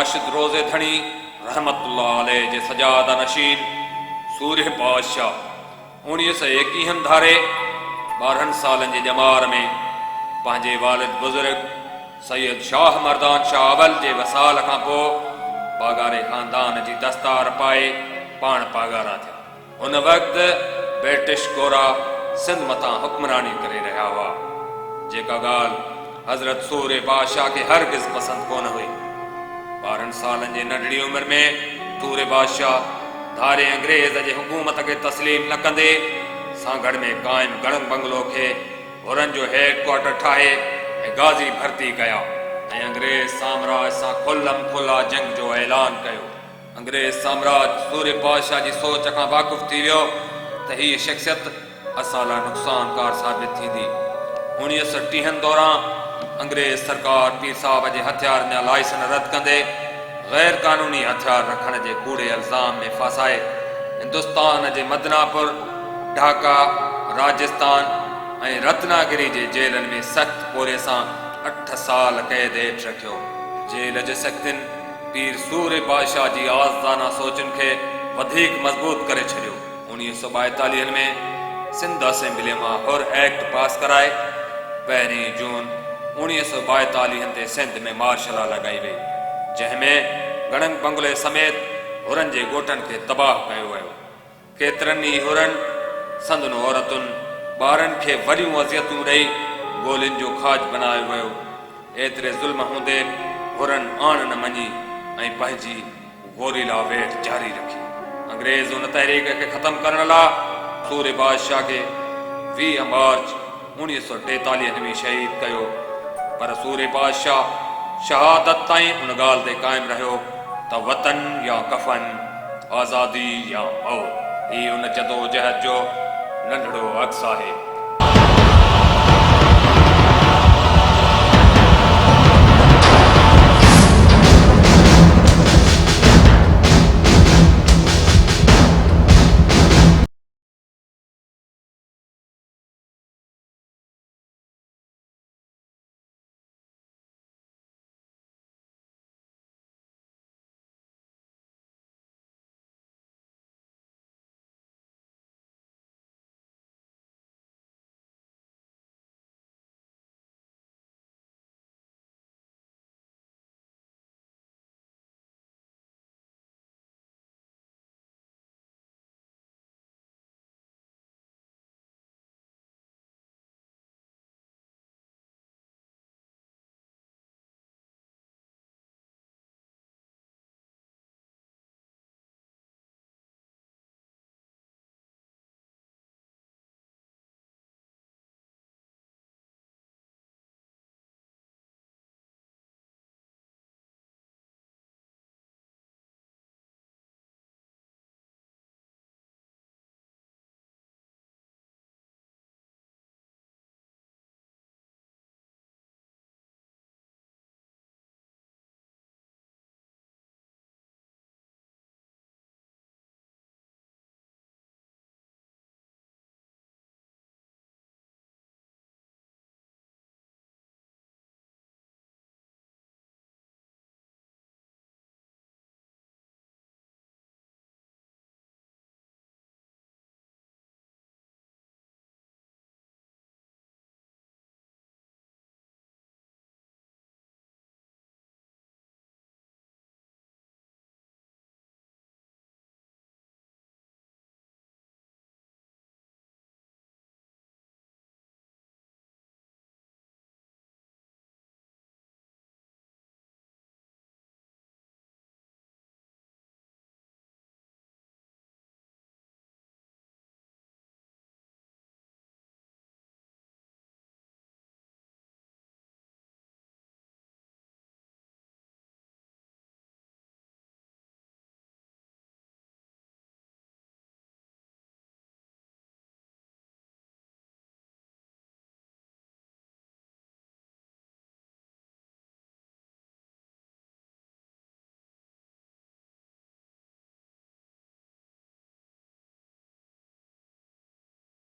राशिद रोज़े धणी रहमतुल्लाह अलैह जे सजादा नशीन सूर्य बादशाह 1921 धारे 12 सालन जे जमार में पंहिंजे वालिद बुजुर्ग सैयद शाह मर्दान शाह अवल जे वसाल खां पोइ पागारे ख़ानदान जी दस्तार पाए पाण पागारा थिया। उन वक़्तु ब्रिटिश गोरा सिंध मथां हुक्मरानी करे रहिया हुआ, जेका ॻाल्हि हज़रत सूर्य बादशाह खे हरगिज़ पसंदि कोन हुई। 12 सालन जी नंढड़ी उमिरि में सूर्य बादशाह धारे अंग्रेज़ जे हुकूमत खे तस्लीम न कंदे सांगड़ में क़ाइम गणक बंगलो खे हुरन जो हेड क्वार्टर ठाहे ऐं गाज़ी भर्ती कया ऐं अंग्रेज़ साम्राज्य सां खुल्लम खुला जंग जो ऐलान कयो। अंग्रेज़ साम्राज्य सूर्य बादशाह जी सोच खां वाक़ुफ़ थी वियो त हीअ शख़्सियत असां लाइ नुक़सानकार साबित थींदी। 1930 दौरान अंग्रेज़ सरकार पीर साहब जे हथियार जा लाइसेंस रद्द कंदे गैर कानूनी हथियार रखण जे कूड़े इल्ज़ाम में फासाए हिंदुस्तान जे मदनापुर, ढाका, राजस्थान ऐं रत्नागिरी जे जेलनि में सख़्त कोरे सां 8 साल क़ैद हेठि रखियो। जेल जे सख़्तियुनि पीर सूर्य बादशाह जी आज़ादाना सोचुनि खे वधीक मज़बूत करे छॾियो। 1942 में सिंध असेंबली मां हुर एक्ट पास कराए 1 जून 1942 ते सिंध में मार्शल लॉ लॻाई वई, जंहिंमें गणक बंगले समेत हुरनि जे ॻोठनि खे तबाह कयो वियो। केतिरनि ई हुरनि संदनि औरतुनि ॿारनि खे वॾियूं अज़ियतूं ॾेई गोलियुनि जो खाज बनायो वियो। एतिरे ज़ुल्म हूंदे हुरनि आण न मञी ऐं पंहिंजी गोरीला वेठ जारी रखी। अंग्रेज़ उन तहरीक खे ख़तमु करण लाइ सूर्य बादशाह खे 20 मार्च 1943 में शहीद कयो, पर सूर्य बादशाह शहादत ताईं उन ॻाल्हि ते क़ाइमु रहियो त वतन या कफ़न, आज़ादी या मौत, ही उन जदोजहद जो नंढड़ो अक्स आहे।